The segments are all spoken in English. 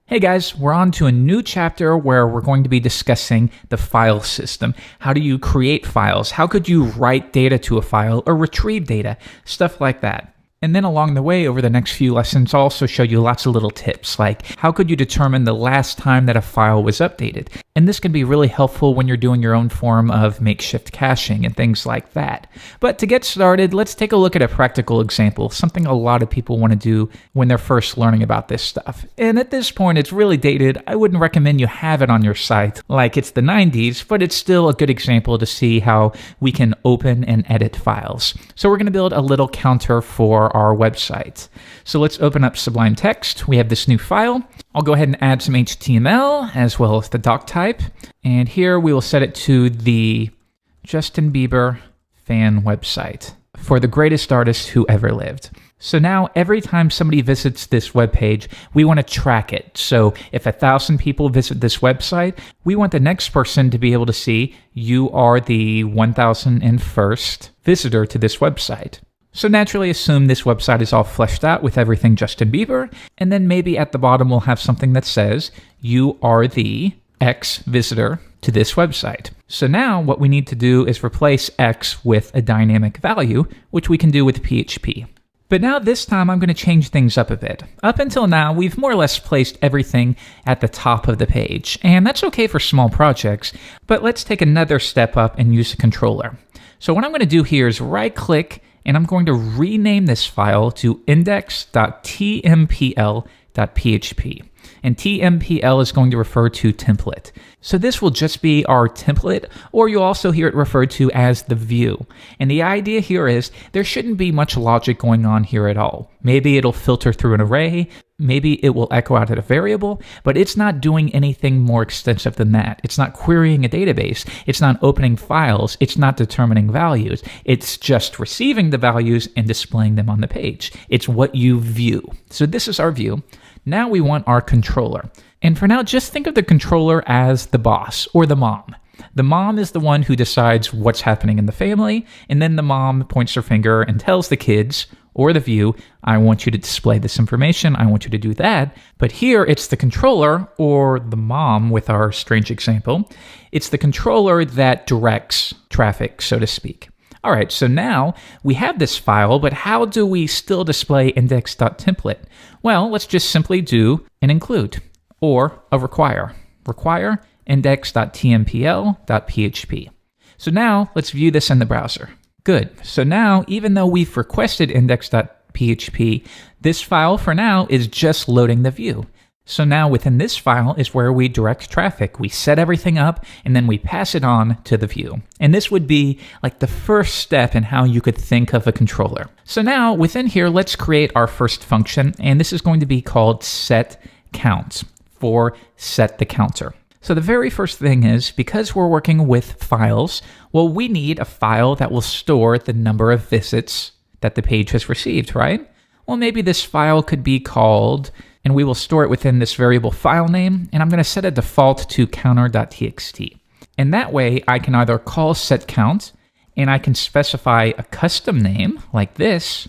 Hey guys, we're on to a new chapter where we're going to be discussing the file system. How do you create files? How could you write data to a file or retrieve data? Stuff like that. And then along the way, over the next few lessons, I'll also show you lots of little tips, like how could you determine the last time that a file was updated? And this can be really helpful when you're doing your own form of makeshift caching and things like that. But to get started, let's take a look at a practical example, something a lot of people want to do when they're first learning about this stuff. And at this point, it's really dated. I wouldn't recommend you have it on your site like it's the 90s, but it's still a good example to see how we can open and edit files. So we're going to build a little counter for our website. So let's open up Sublime Text. We have this new file. I'll go ahead and add some HTML as well as the doc type. And here we will set it to the Justin Bieber fan website for the greatest artist who ever lived. So now every time somebody visits this webpage, we want to track it. So if 1,000 people visit this website, we want the next person to be able to see you are the 1,001st visitor to this website. So naturally assume this website is all fleshed out with everything Justin Bieber, and then maybe at the bottom we'll have something that says you are the X visitor to this website. So now what we need to do is replace X with a dynamic value, which we can do with PHP. But now this time I'm going to change things up a bit. Up until now, we've more or less placed everything at the top of the page, and that's okay for small projects, but let's take another step up and use a controller. So what I'm going to do here is right-click, and I'm going to rename this file to index.tmpl.php. And TMPL is going to refer to template. So this will just be our template, or you'll also hear it referred to as the view. And the idea here is there shouldn't be much logic going on here at all. Maybe it'll filter through an array, maybe it will echo out at a variable, but it's not doing anything more extensive than that. It's not querying a database, it's not opening files, it's not determining values. It's just receiving the values and displaying them on the page. It's what you view. So this is our view. Now we want our controller. And for now, just think of the controller as the boss or the mom. The mom is the one who decides what's happening in the family, and then the mom points her finger and tells the kids or the view, I want you to display this information, I want you to do that. But here it's the controller, or the mom with our strange example. It's the controller that directs traffic, so to speak. All right, so now we have this file, but how do we still display index.template? Well, let's just simply do an include or a require. Require index.tmpl.php. So now let's view this in the browser. Good. So now, even though we've requested index.php, this file for now is just loading the view. So now within this file is where we direct traffic. We set everything up and then we pass it on to the view. And this would be like the first step in how you could think of a controller. So now within here, let's create our first function, and this is going to be called setCount for set the counter. So the very first thing is, because we're working with files, well, we need a file that will store the number of visits that the page has received, right? Well, maybe this file could be called, and we will store it within this variable file name, and I'm going to set a default to counter.txt. And that way, I can either call setCount, and I can specify a custom name, like this,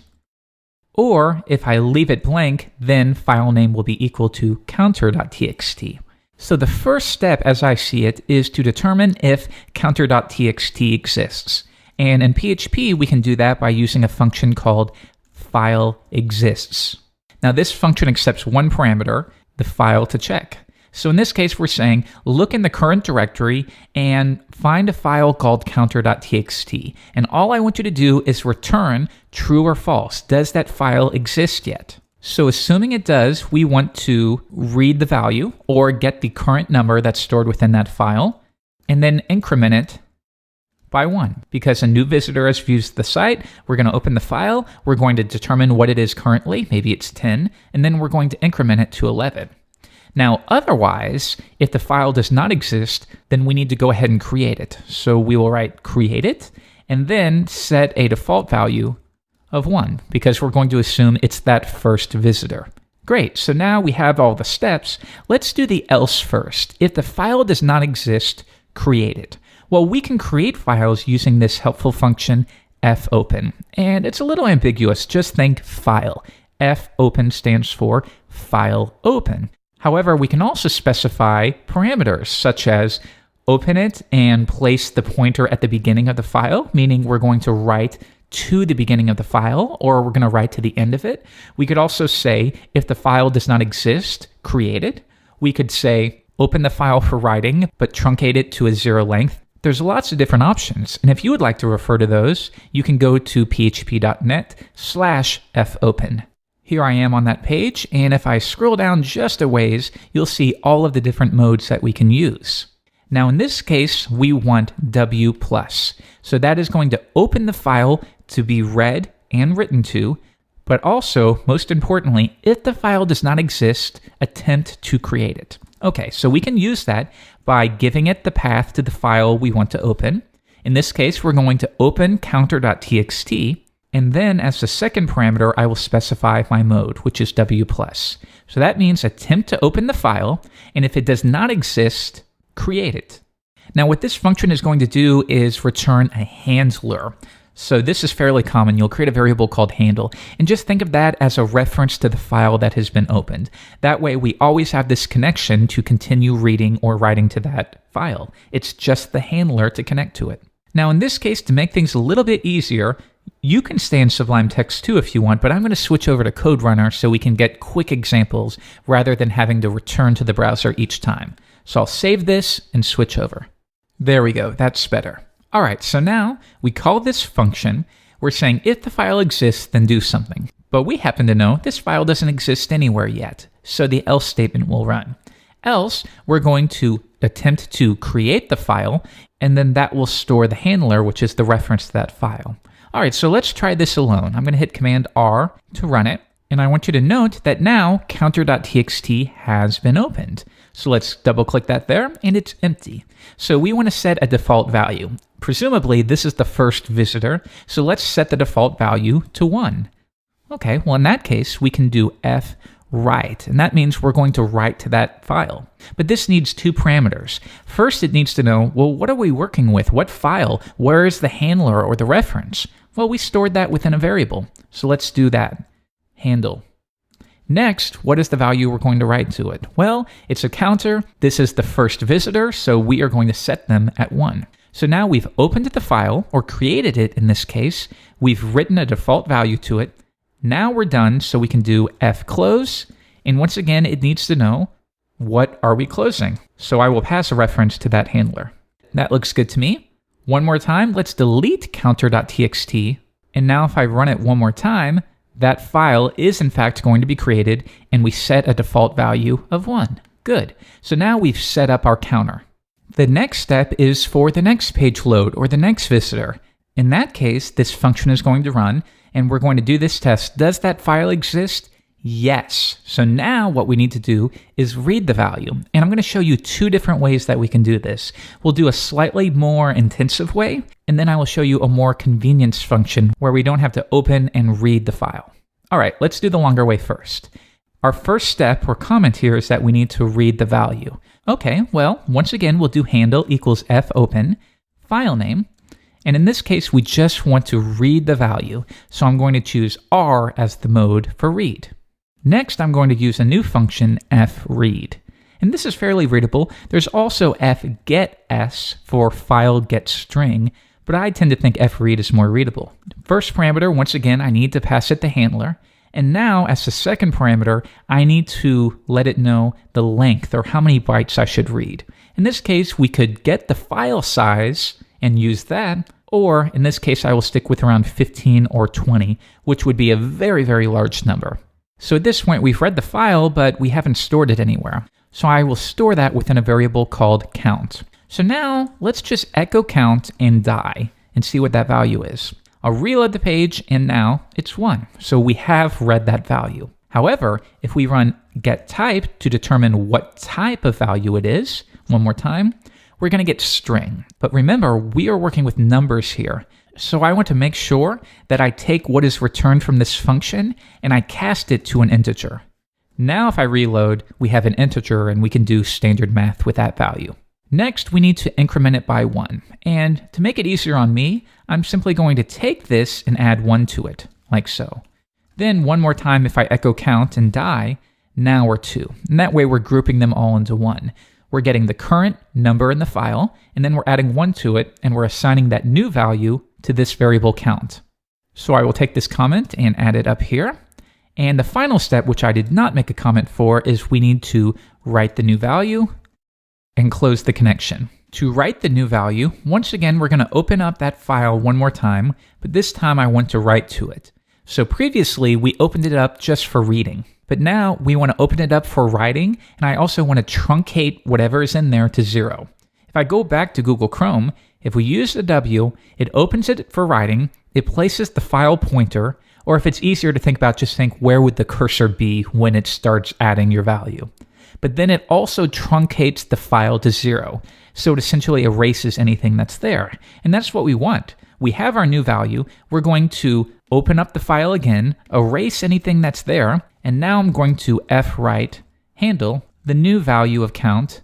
or if I leave it blank, then file name will be equal to counter.txt. So the first step, as I see it, is to determine if counter.txt exists. And in PHP, we can do that by using a function called file exists. Now this function accepts one parameter, the file to check. So in this case, we're saying, look in the current directory and find a file called counter.txt. And all I want you to do is return true or false. Does that file exist yet? So assuming it does, we want to read the value or get the current number that's stored within that file, and then increment it by 1. Because a new visitor has viewed the site, we're going to open the file, we're going to determine what it is currently, maybe it's 10, and then we're going to increment it to 11. Now, otherwise, if the file does not exist, then we need to go ahead and create it. So we will write create it, and then set a default value of 1, because we're going to assume it's that first visitor. Great, so now we have all the steps. Let's do the else first. If the file does not exist, create it. Well, we can create files using this helpful function fopen, and it's a little ambiguous. Just think file. Fopen stands for file open. However, we can also specify parameters such as open it and place the pointer at the beginning of the file, meaning we're going to write to the beginning of the file, or we're going to write to the end of it. We could also say, if the file does not exist, create it. We could say, open the file for writing, but truncate it to a 0 length. There's lots of different options, and if you would like to refer to those, you can go to php.net/fopen. Here I am on that page, and if I scroll down just a ways, you'll see all of the different modes that we can use. Now in this case, we want W+. So that is going to open the file to be read and written to, but also, most importantly, if the file does not exist, attempt to create it. Okay, so we can use that by giving it the path to the file we want to open. In this case, we're going to open counter.txt, and then as the second parameter, I will specify my mode, which is W+. So that means attempt to open the file, and if it does not exist, create it. Now what this function is going to do is return a handler. So this is fairly common. You'll create a variable called handle, and just think of that as a reference to the file that has been opened. That way we always have this connection to continue reading or writing to that file. It's just the handler to connect to it. Now in this case, to make things a little bit easier, you can stay in Sublime Text 2 if you want, but I'm going to switch over to Code Runner so we can get quick examples rather than having to return to the browser each time. So I'll save this and switch over. There we go, that's better. All right, so now we call this function. We're saying if the file exists, then do something. But we happen to know this file doesn't exist anywhere yet, so the else statement will run. Else, we're going to attempt to create the file, and then that will store the handler, which is the reference to that file. All right, so let's try this alone. I'm going to hit Command R to run it, and I want you to note that now counter.txt has been opened. So let's double click that there, and it's empty. So we want to set a default value. Presumably, this is the first visitor, so let's set the default value to 1. Okay, well in that case, we can do fWrite, and that means we're going to write to that file. But this needs 2 parameters. First, it needs to know, well, what are we working with? What file? Where is the handler or the reference? Well, we stored that within a variable, so let's do that. Handle. Next, what is the value we're going to write to it? Well, it's a counter. This is the first visitor, so we are going to set them at 1. So now we've opened the file, or created it in this case. We've written a default value to it. Now we're done, so we can do fclose. And once again, it needs to know, what are we closing? So I will pass a reference to that handler. That looks good to me. One more time, let's delete counter.txt. And now if I run it one more time, that file is in fact going to be created, and we set a default value of 1. Good. So now we've set up our counter. The next step is for the next page load or the next visitor. In that case, this function is going to run, and we're going to do this test. Does that file exist? Yes. So now what we need to do is read the value. And I'm going to show you 2 different ways that we can do this. We'll do a slightly more intensive way, and then I will show you a more convenience function where we don't have to open and read the file. All right, let's do the longer way first. Our first step or comment here is that we need to read the value. Okay, well, once again, we'll do handle equals fopen, file name, and in this case, we just want to read the value, so I'm going to choose R as the mode for read. Next, I'm going to use a new function, fread, and this is fairly readable. There's also fgets for file get string, but I tend to think fread is more readable. First parameter, once again, I need to pass it the handler. And now, as the second parameter, I need to let it know the length or how many bytes I should read. In this case, we could get the file size and use that, or in this case, I will stick with around 15 or 20, which would be a very, very large number. So at this point, we've read the file, but we haven't stored it anywhere. So I will store that within a variable called count. So now, let's just echo count and die and see what that value is. I'll reload the page, and now it's 1. So we have read that value. However, if we run getType to determine what type of value it is, one more time, we're going to get string. But remember, we are working with numbers here. So I want to make sure that I take what is returned from this function and I cast it to an integer. Now if I reload, we have an integer and we can do standard math with that value. Next, we need to increment it by 1. And to make it easier on me, I'm simply going to take this and add 1 to it, like so. Then one more time if I echo count and die, now we're 2. And that way we're grouping them all into 1. We're getting the current number in the file, and then we're adding 1 to it, and we're assigning that new value to this variable count. So I will take this comment and add it up here. And the final step, which I did not make a comment for, is we need to write the new value and close the connection. To write the new value, once again, we're going to open up that file one more time, but this time I want to write to it. So previously, we opened it up just for reading, but now we want to open it up for writing, and I also want to truncate whatever is in there to 0. If I go back to Google Chrome, if we use the W, it opens it for writing, it places the file pointer, or if it's easier to think about, just think where would the cursor be when it starts adding your value. But then it also truncates the file to 0, so it essentially erases anything that's there. And that's what we want. We have our new value, we're going to open up the file again, erase anything that's there, and now I'm going to fwrite handle, the new value of count,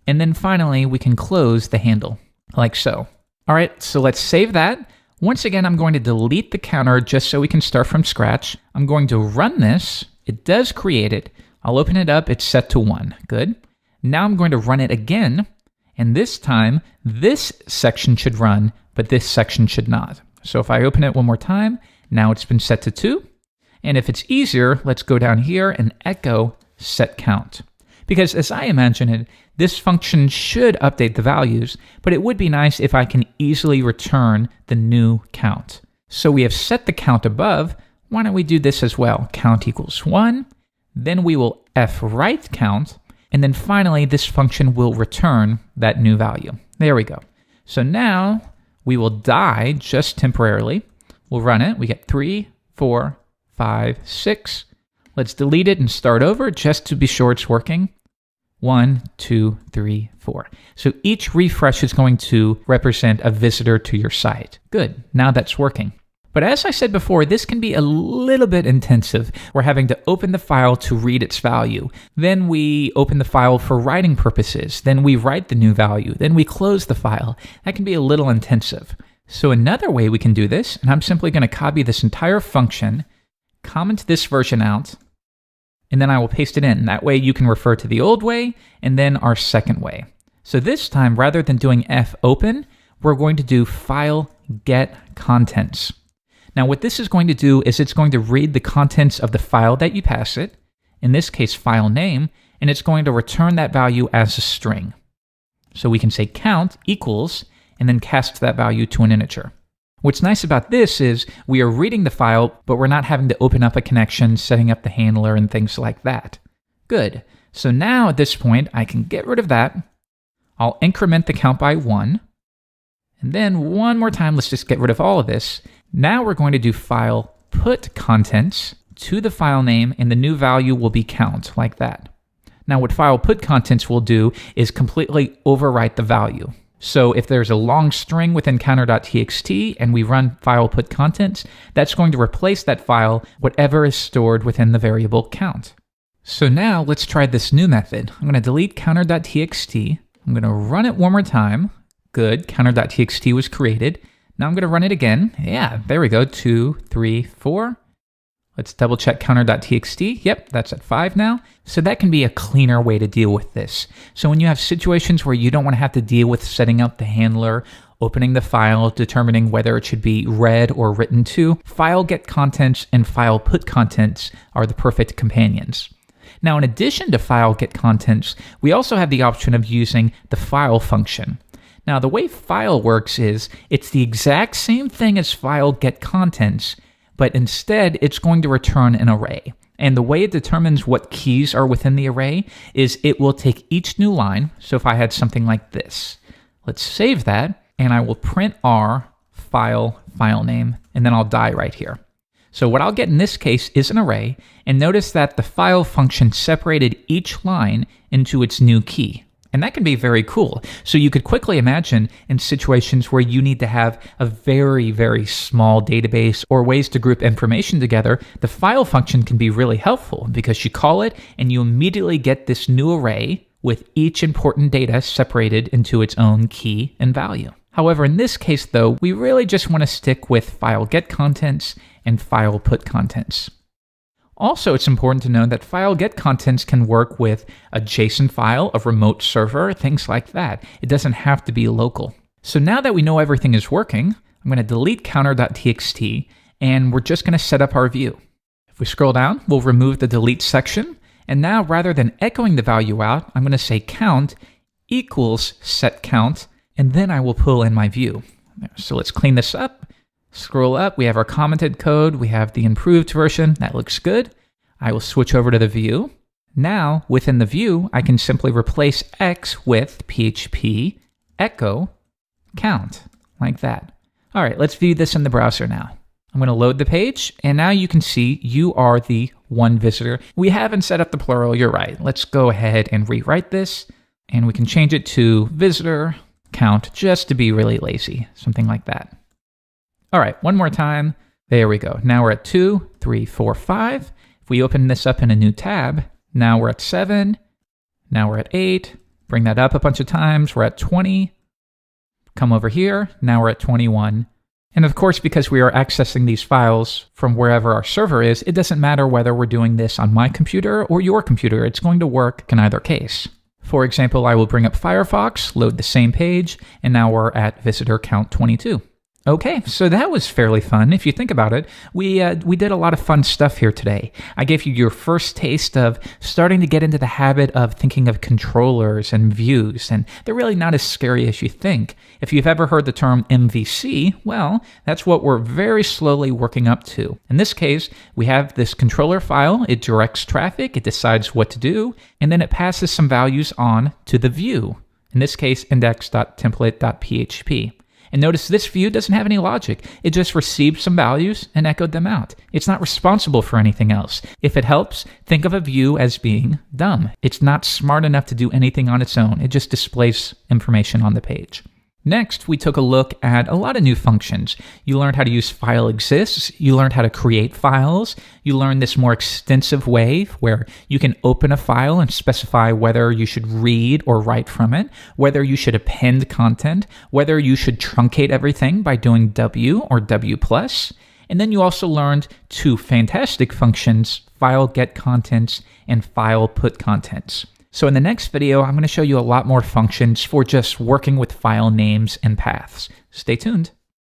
and then finally we can close the handle, like so. All right, so let's save that. Once again, I'm going to delete the counter just so we can start from scratch. I'm going to run this. It does create it. I'll open it up. It's set to 1. Good. Now I'm going to run it again. And this time, this section should run, but this section should not. So if I open it one more time, now it's been set to 2. And if it's easier, let's go down here and echo set count. Because as I imagine it, this function should update the values, but it would be nice if I can easily return the new count. So we have set the count above. Why don't we do this as well? Count equals 1. Then we will fwrite count. And then finally, this function will return that new value. There we go. So now we will die just temporarily. We'll run it. We get 3, 4, 5, 6. Let's delete it and start over just to be sure it's working. 1, 2, 3, 4. So each refresh is going to represent a visitor to your site. Good, now that's working. But as I said before, this can be a little bit intensive. We're having to open the file to read its value. Then we open the file for writing purposes. Then we write the new value. Then we close the file. That can be a little intensive. So another way we can do this, and I'm simply going to copy this entire function, comment this version out, and then I will paste it in. That way you can refer to the old way and then our second way. So this time, rather than doing fopen, we're going to do file get contents. Now what this is going to do is it's going to read the contents of the file that you pass it, in this case file name, and it's going to return that value as a string. So we can say count equals, and then cast that value to an integer. What's nice about this is we are reading the file, but we're not having to open up a connection, setting up the handler, and things like that. Good. So now at this point, I can get rid of that. I'll increment the count by 1. And then one more time, let's just get rid of all of this. Now we're going to do file put contents to the file name, and the new value will be count, like that. Now what file put contents will do is completely overwrite the value. So if there's a long string within counter.txt and we run file put contents, that's going to replace that file, whatever is stored within the variable count. So now let's try this new method. I'm going to delete counter.txt. I'm going to run it one more time. Good, counter.txt was created. Now I'm going to run it again. Yeah, there we go. 2, 3, 4. Let's double check counter.txt. Yep, that's at 5 now. So that can be a cleaner way to deal with this. So when you have situations where you don't want to have to deal with setting up the handler, opening the file, determining whether it should be read or written to, file get contents and file put contents are the perfect companions. Now in addition to file get contents, we also have the option of using the file function. Now the way file works is it's the exact same thing as file get contents, but instead it's going to return an array. And the way it determines what keys are within the array is it will take each new line. So if I had something like this, let's save that, and I will print R file name, and then I'll die right here. So what I'll get in this case is an array, and notice that the file function separated each line into its new key. And that can be very cool. So you could quickly imagine in situations where you need to have a very, very small database or ways to group information together, the file function can be really helpful because you call it and you immediately get this new array with each important data separated into its own key and value. However, in this case though, we really just want to stick with file get contents and file put contents. Also, it's important to know that file get contents can work with a JSON file, a remote server, things like that. It doesn't have to be local. So now that we know everything is working, I'm going to delete counter.txt, and we're just going to set up our view. If we scroll down, we'll remove the delete section. And now rather than echoing the value out, I'm going to say count equals set count, and then I will pull in my view. So let's clean this up. Scroll up, we have our commented code, we have the improved version, that looks good. I will switch over to the view. Now, within the view, I can simply replace X with PHP echo count, like that. All right, let's view this in the browser now. I'm going to load the page, and now you can see you are the one visitor. We haven't set up the plural, you're right. Let's go ahead and rewrite this, and we can change it to visitor count just to be really lazy, something like that. All right, one more time. There we go. Now we're at 2, 3, 4, 5. If we open this up in a new tab, now we're at 7. Now we're at 8. Bring that up a bunch of times. We're at 20. Come over here. Now we're at 21. And of course, because we are accessing these files from wherever our server is, it doesn't matter whether we're doing this on my computer or your computer. It's going to work in either case. For example, I will bring up Firefox, load the same page, and now we're at visitor count 22. Okay, so that was fairly fun. If you think about it, we did a lot of fun stuff here today. I gave you your first taste of starting to get into the habit of thinking of controllers and views, and they're really not as scary as you think. If you've ever heard the term MVC, well, that's what we're very slowly working up to. In this case, we have this controller file, it directs traffic, it decides what to do, and then it passes some values on to the view. In this case, index.template.php. And notice this view doesn't have any logic. It just received some values and echoed them out. It's not responsible for anything else. If it helps, think of a view as being dumb. It's not smart enough to do anything on its own. It just displays information on the page. Next, we took a look at a lot of new functions. You learned how to use file exists. You learned how to create files. You learned this more extensive way where you can open a file and specify whether you should read or write from it, whether you should append content, whether you should truncate everything by doing W or W+. And then you also learned two fantastic functions, file get contents and file put contents. So in the next video, I'm going to show you a lot more functions for just working with file names and paths. Stay tuned.